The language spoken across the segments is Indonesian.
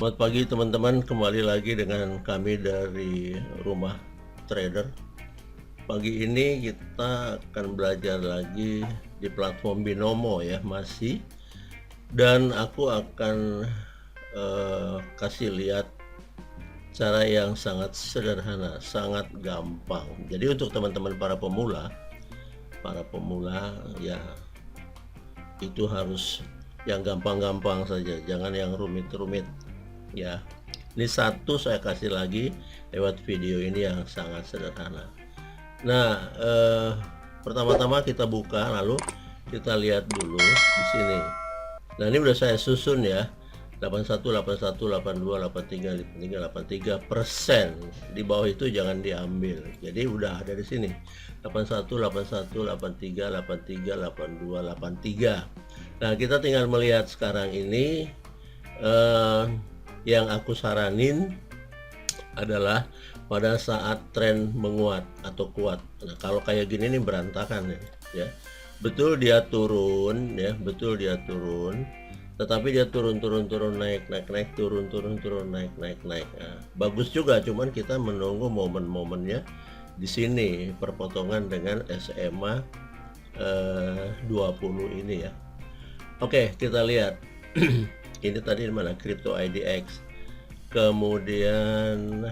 Selamat pagi teman-teman, kembali lagi dengan kami dari Rumah Trader. Pagi ini kita akan belajar lagi di platform Binomo ya, masih. Dan aku akan kasih lihat cara yang sangat sederhana, sangat gampang. Jadi untuk teman-teman para pemula ya itu harus yang gampang-gampang saja, jangan yang rumit-rumit ya. Ini satu saya kasih lagi lewat video ini yang sangat sederhana. Nah, pertama-tama kita buka, lalu kita lihat dulu di sini. Nah, ini udah saya susun ya, 81, 81, 82, 83, 83, 83%. Di bawah itu jangan diambil. Jadi udah ada di sini. 81, 81, 83, 83, 82, 83. Nah, kita tinggal melihat sekarang ini yang aku saranin adalah pada saat tren menguat atau kuat. Nah, kalau kayak gini nih berantakan ya. Betul dia turun ya, betul dia turun. Tetapi dia turun naik turun naik. Nah, bagus juga, cuman kita menunggu momen-momennya di sini perpotongan dengan SMA 20 ini ya. Oke, kita lihat. Ini tadi mana Crypto IDX, kemudian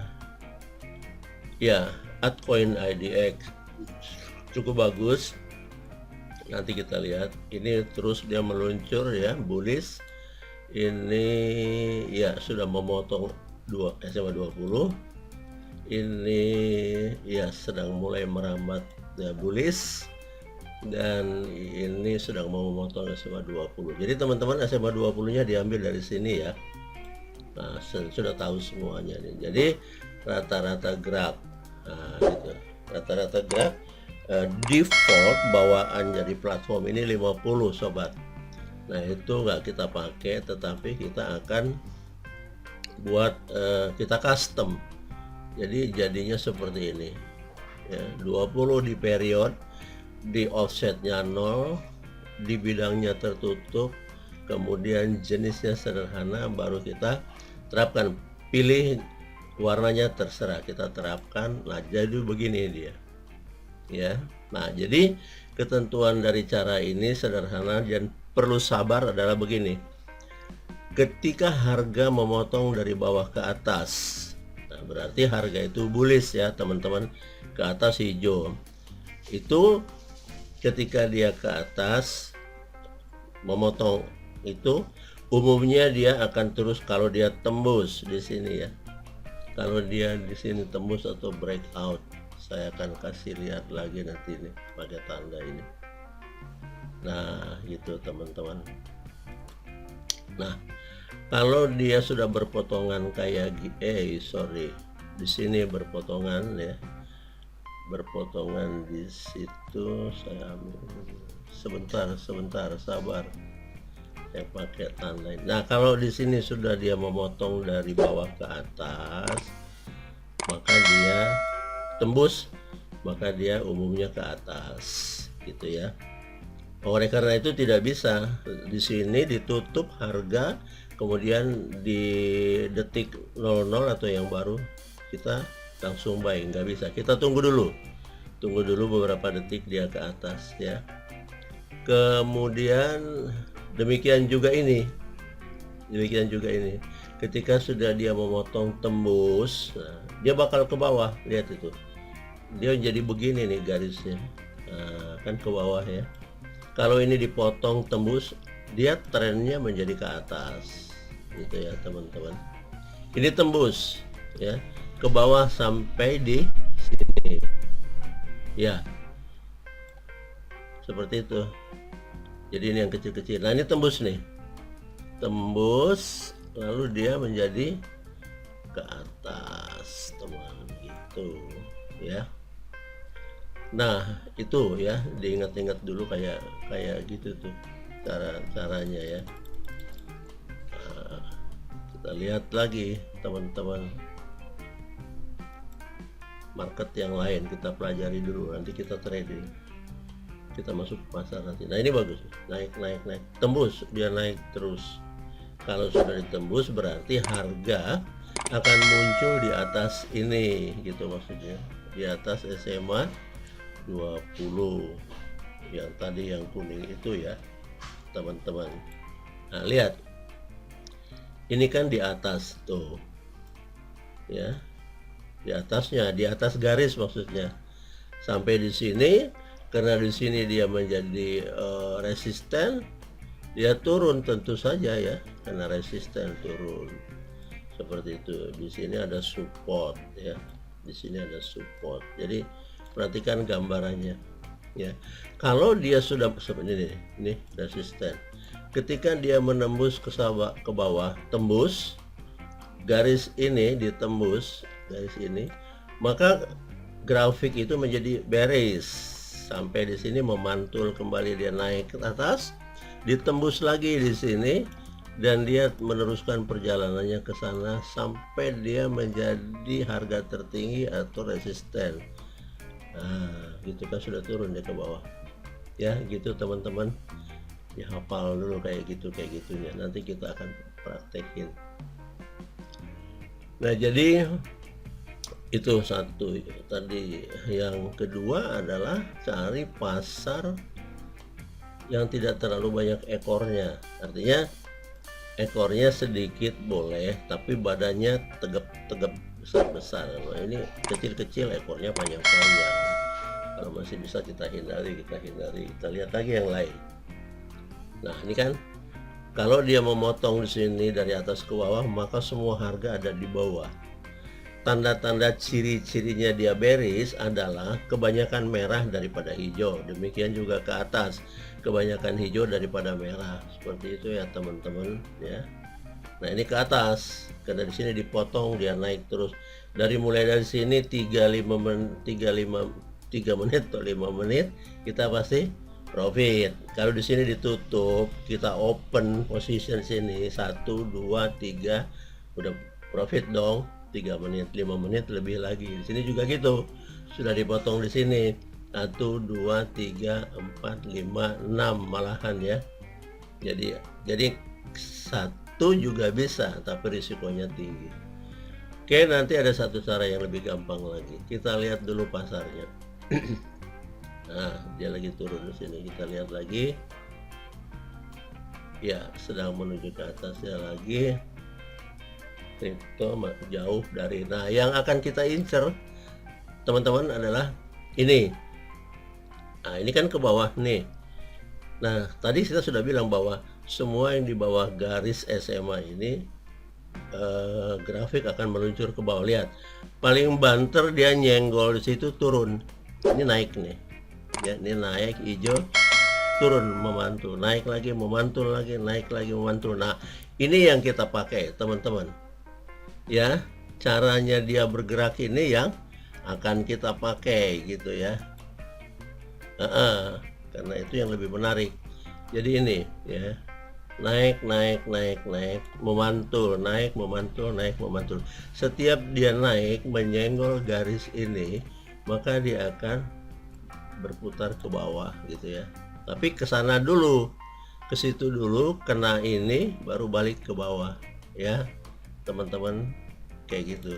ya altcoin IDX cukup bagus. Nanti kita lihat ini terus dia meluncur ya, bullish. Ini ya sudah memotong SMA 20. Ini ya sedang mulai merambat ya, bullish. Dan ini sedang mau memotong SMA 20. Jadi teman-teman SMA 20 nya diambil dari sini ya. Nah, sudah tahu semuanya nih. Jadi rata-rata gerak, nah, gitu. Rata-rata gerak default bawaan dari platform ini 50 sobat. Nah, itu nggak kita pakai, tetapi kita akan buat kita custom. Jadi jadinya seperti ini ya, 20 di period, di offsetnya 0, di bidangnya tertutup, kemudian jenisnya sederhana, baru kita terapkan. Pilih warnanya terserah, kita terapkan. Nah, jadi begini dia ya. Nah, jadi ketentuan dari cara ini sederhana dan perlu sabar adalah begini. Ketika harga memotong dari bawah ke atas, nah berarti harga itu bullish ya teman-teman, ke atas hijau. Itu ketika dia ke atas memotong itu umumnya dia akan terus kalau dia tembus di sini ya. Kalau dia di sini tembus atau breakout, saya akan kasih lihat lagi nanti ini pakai tanda ini. Nah, gitu teman-teman. Nah, kalau dia sudah berpotongan kayak di sini berpotongan ya. Berpotongan di situ, saya ambil sebentar sabar, saya pakai tanda. Nah, kalau di sini sudah dia memotong dari bawah ke atas, maka dia tembus, maka dia umumnya ke atas gitu ya. Oleh karena itu tidak bisa di sini ditutup harga, kemudian di detik 00 atau yang baru kita langsung buy, nggak bisa. Kita tunggu dulu beberapa detik dia ke atas ya. Kemudian demikian juga ini ketika sudah dia memotong tembus, nah, dia bakal ke bawah. Lihat itu, dia jadi begini nih garisnya, nah, kan ke bawah ya. Kalau ini dipotong tembus, dia trennya menjadi ke atas gitu ya teman-teman. Ini tembus ya ke bawah sampai di sini ya, seperti itu. Jadi ini yang kecil-kecil. Nah, ini tembus nih, tembus lalu dia menjadi ke atas teman gitu ya. Nah, itu ya diingat-ingat dulu kayak gitu tuh caranya ya. Nah, kita lihat lagi teman-teman market yang lain, kita pelajari dulu, nanti kita trading, kita masuk pasar nanti. Nah, ini bagus, naik tembus, dia naik terus Kalau sudah ditembus berarti harga akan muncul di atas ini gitu, maksudnya di atas SMA 20 yang tadi yang kuning itu ya teman-teman. Nah lihat, ini kan di atas tuh ya, di atasnya, di atas garis maksudnya. Sampai di sini, karena di sini dia menjadi resisten, dia turun tentu saja ya, karena resisten turun seperti itu. Di sini ada support ya, di sini ada support. Jadi perhatikan gambarannya ya. Kalau dia sudah seperti ini resisten, ketika dia menembus ke bawah, tembus garis ini, ditembus garis ini, maka grafik itu menjadi bearish sampai di sini, memantul kembali, dia naik ke atas, ditembus lagi di sini, dan dia meneruskan perjalanannya ke sana sampai dia menjadi harga tertinggi atau resisten. Nah, gitu kan sudah turun dia ke bawah. Ya, gitu teman-teman. Dihafal dulu kayak gitunya. Nanti kita akan praktekin. Nah, jadi itu satu tadi. Yang kedua adalah cari pasar yang tidak terlalu banyak ekornya. Artinya ekornya sedikit boleh, tapi badannya tegap-tegap, besar-besar. Nah, ini kecil-kecil, ekornya panjang-panjang. Kalau masih bisa kita hindari. Kita lihat lagi yang lain. Nah, ini kan kalau dia memotong di sini dari atas ke bawah, maka semua harga ada di bawah. Tanda-tanda ciri-cirinya dia bearish adalah kebanyakan merah daripada hijau. Demikian juga ke atas, kebanyakan hijau daripada merah. Seperti itu ya teman-teman ya. Nah, ini ke atas, karena di sini dipotong, dia naik terus. Mulai dari sini 3 menit atau 5 menit kita pasti profit. Kalau di sini ditutup, kita open position sini 1 2 3, udah profit dong. 3 menit, 5 menit lebih lagi. Di sini juga gitu. Sudah dipotong di sini 1 2 3 4 5 6 malahan ya. Jadi satu juga bisa, tapi risikonya tinggi. Oke, nanti ada satu cara yang lebih gampang lagi. Kita lihat dulu pasarnya. Nah, dia lagi turun di sini. Kita lihat lagi. Ya, sedang menuju ke atasnya lagi. Kripto jauh dari. Nah, yang akan kita incer teman-teman adalah ini. Nah, ini kan ke bawah nih. Nah, tadi kita sudah bilang bahwa semua yang di bawah garis SMA ini grafik akan meluncur ke bawah. Lihat, paling banter dia nyenggol di situ, turun. Ini naik nih. Ya, ini naik hijau, turun memantul, naik lagi memantul lagi, naik lagi memantul. Nah, ini yang kita pakai teman-teman. Ya, caranya dia bergerak ini yang akan kita pakai gitu ya. Karena itu yang lebih menarik. Jadi ini ya, naik, memantul, naik, memantul. Setiap dia naik menyenggol garis ini, maka dia akan berputar ke bawah gitu ya. Tapi ke sana dulu, ke situ dulu, kena ini baru balik ke bawah ya. Teman-teman, kayak gitu.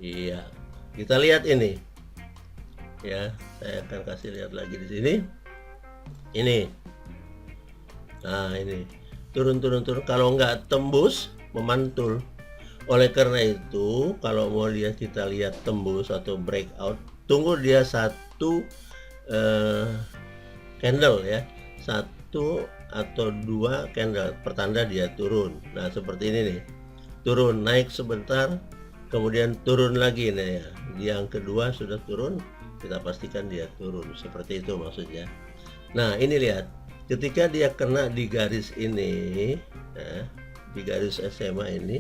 Iya, kita lihat ini ya. Saya akan kasih lihat lagi di sini. Ini, nah ini turun. Kalau nggak tembus, memantul. Oleh karena itu, kalau mau kita lihat tembus atau breakout, tunggu dia satu candle ya, 1 atau 2 candle pertanda dia turun. Nah, seperti ini nih, turun, naik sebentar, kemudian turun lagi. Nah ya, yang kedua sudah turun, kita pastikan dia turun. Seperti itu maksudnya. Nah, ini lihat, ketika dia kena di garis ini ya, di garis SMA ini,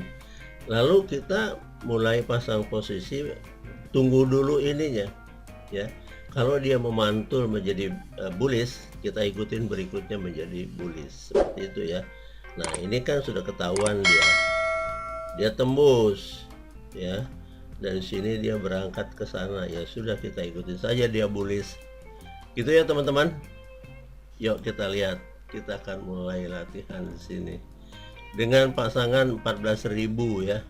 lalu kita mulai pasang posisi, tunggu dulu ininya ya. Kalau dia memantul menjadi bullish, kita ikutin berikutnya menjadi bullish. Seperti itu ya. Nah, ini kan sudah ketahuan dia tembus ya, dan sini dia berangkat ke sana, ya sudah, kita ikutin saja dia bullish gitu ya teman-teman. Yuk kita lihat, kita akan mulai latihan di sini. dengan pasangan 14.000 ya,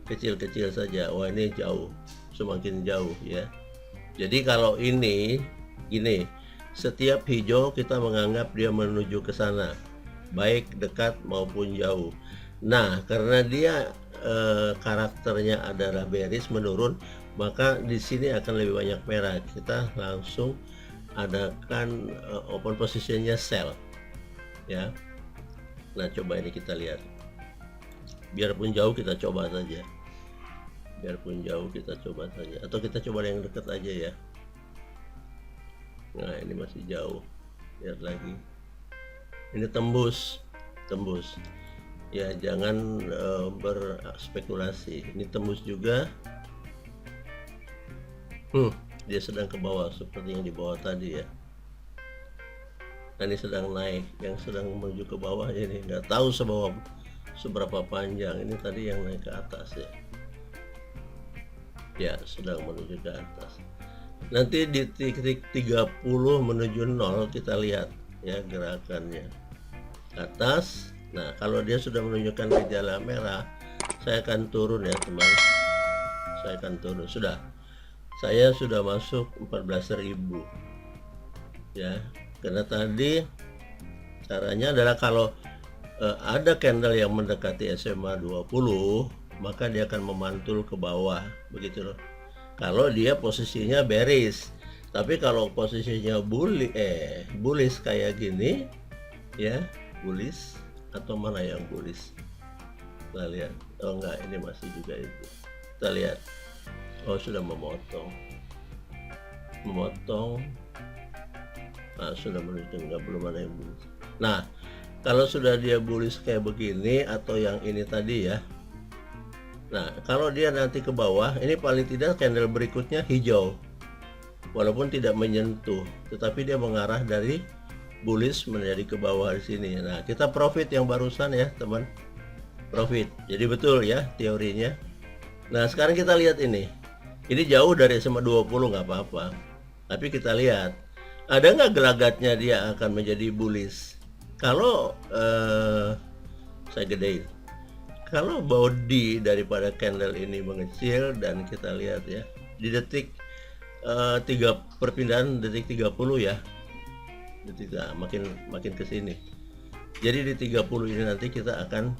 kecil-kecil saja. Wah, ini jauh, semakin jauh ya. Jadi kalau ini gini, setiap hijau kita menganggap dia menuju ke sana, baik dekat maupun jauh. Nah, karena dia karakternya adalah bearish menurun, maka di sini akan lebih banyak merah. Kita langsung adakan open positionnya sell ya. Nah, coba ini kita lihat, biarpun jauh kita coba saja, biarpun jauh kita coba saja, atau kita coba yang dekat aja ya. Nah, ini masih jauh, lihat lagi, ini tembus ya, jangan berspekulasi. Ini tembus juga. Dia sedang ke bawah seperti yang di bawah tadi ya. Nah, ini sedang naik, yang sedang menuju ke bawah ini nggak tahu seberapa panjang. Ini tadi yang naik ke atas ya, sedang menuju ke atas. Nanti di titik 30 menuju 0 kita lihat ya gerakannya atas. Nah, kalau dia sudah menunjukkan gejala merah, saya akan turun ya teman, saya akan turun. Saya sudah masuk 14.000 ya, karena tadi caranya adalah kalau ada candle yang mendekati SMA 20, maka dia akan memantul ke bawah begitu loh, kalau dia posisinya bearish. Tapi kalau posisinya bullish kayak gini ya, bullish atau mana yang bullish, kita lihat. Oh enggak, ini masih juga itu, kita lihat. Oh, sudah memotong. Nah, sudah menuju, enggak, belum ada yang bullish. Nah, kalau sudah dia bullish kayak begini atau yang ini tadi ya, nah kalau dia nanti ke bawah, ini paling tidak candle berikutnya hijau, walaupun tidak menyentuh, tetapi dia mengarah dari bullish menjadi ke bawah di sini. Nah, kita profit yang barusan ya teman, profit. Jadi betul ya teorinya. Nah, sekarang kita lihat ini jauh dari SMA 20, nggak apa-apa, tapi kita lihat ada nggak gelagatnya dia akan menjadi bullish. Kalau saya gedein, kalau body daripada candle ini mengecil dan kita lihat ya di detik perpindahan detik 30 ya, makin ke sini. Jadi di 30 ini nanti kita akan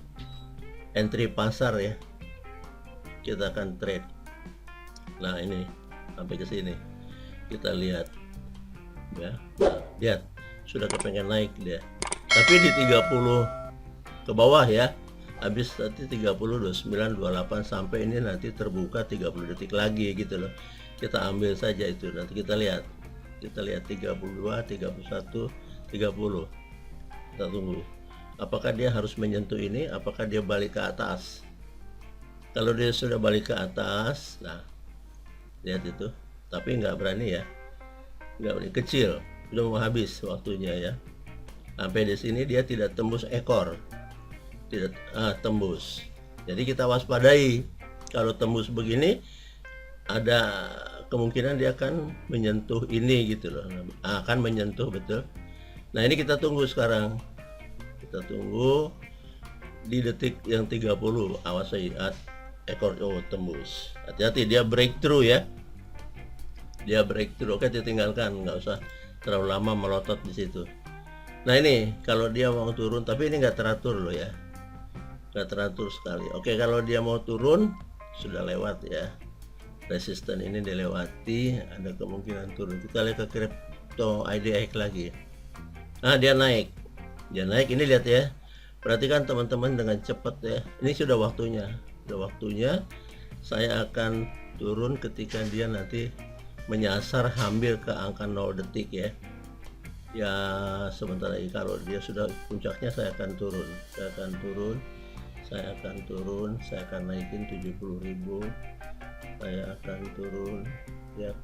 entry pasar ya, kita akan trade. Nah, ini sampai ke sini kita lihat ya. Nah, lihat sudah kepengen naik dia, tapi di 30 ke bawah ya, habis nanti 30, 29, 28 sampai ini nanti terbuka 30 detik lagi gitu loh. Kita ambil saja itu, nanti kita lihat 32, 31, 30. Kita tunggu apakah dia harus menyentuh ini, apakah dia balik ke atas. Kalau dia sudah balik ke atas, nah lihat itu, tapi nggak berani ya, nggak berani, kecil, sudah mau habis waktunya ya. Sampai di sini dia tidak tembus ekor, tidak tembus. Jadi kita waspadai, kalau tembus begini ada kemungkinan dia akan menyentuh ini gitu loh, akan menyentuh, betul. Nah, ini kita tunggu sekarang, kita tunggu di detik yang 30. Awas saja ekor, tembus, hati-hati dia breakthrough ya, dia breakthrough. Oke, ditinggalkan, nggak usah terlalu lama melotot di situ. Nah, ini kalau dia mau turun, tapi ini nggak teratur loh ya, nggak teratur sekali. Oke, kalau dia mau turun sudah lewat ya, resisten ini dilewati, ada kemungkinan turun. Kita lihat ke crypto IDX lagi. Nah, dia naik, ini lihat ya, perhatikan teman-teman dengan cepat ya. Ini sudah waktunya, saya akan turun ketika dia nanti menyasar hampir ke angka 0 detik ya. Ya, sebentar lagi kalau dia sudah puncaknya saya akan turun, saya akan naikin 70.000, saya akan turun ya,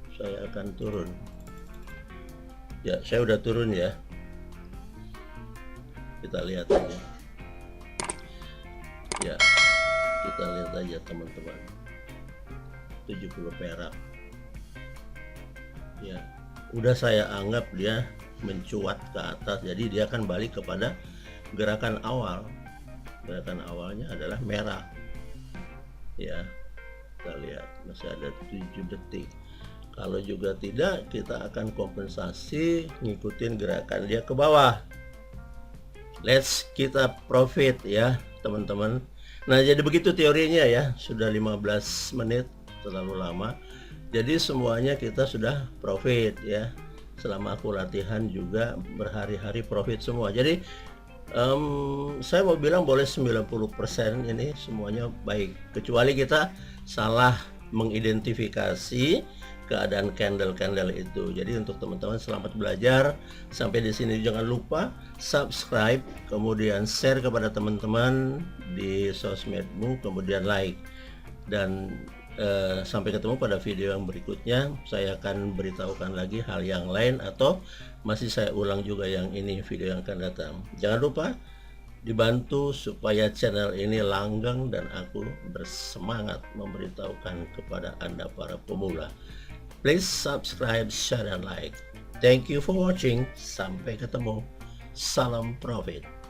ya, saya udah turun ya. Kita lihat aja ya, kita lihat aja teman-teman, 70 perak ya, udah saya anggap dia mencuat ke atas, jadi dia akan balik kepada gerakan awal gerakan awalnya adalah merah ya. Kita lihat masih ada 7 detik. Kalau juga tidak, kita akan kompensasi ngikutin gerakan dia ke bawah. Let's kita profit ya teman-teman. Nah, jadi begitu teorinya ya. Sudah 15 menit, terlalu lama. Jadi semuanya kita sudah profit ya. Selama aku latihan juga berhari-hari profit semua. Jadi saya mau bilang boleh 90% ini semuanya baik, kecuali kita salah mengidentifikasi keadaan candle itu. Jadi untuk teman-teman selamat belajar. Sampai di sini jangan lupa subscribe, kemudian share kepada teman-teman di sosmedmu, kemudian like. Dan sampai ketemu pada video yang berikutnya. Saya akan beritahukan lagi hal yang lain, atau masih saya ulang juga yang ini video yang akan datang. Jangan lupa dibantu supaya channel ini langgang dan aku bersemangat memberitahukan kepada Anda para pemula. Please subscribe, share, and like. Thank you for watching. Sampai ketemu. Salam profit.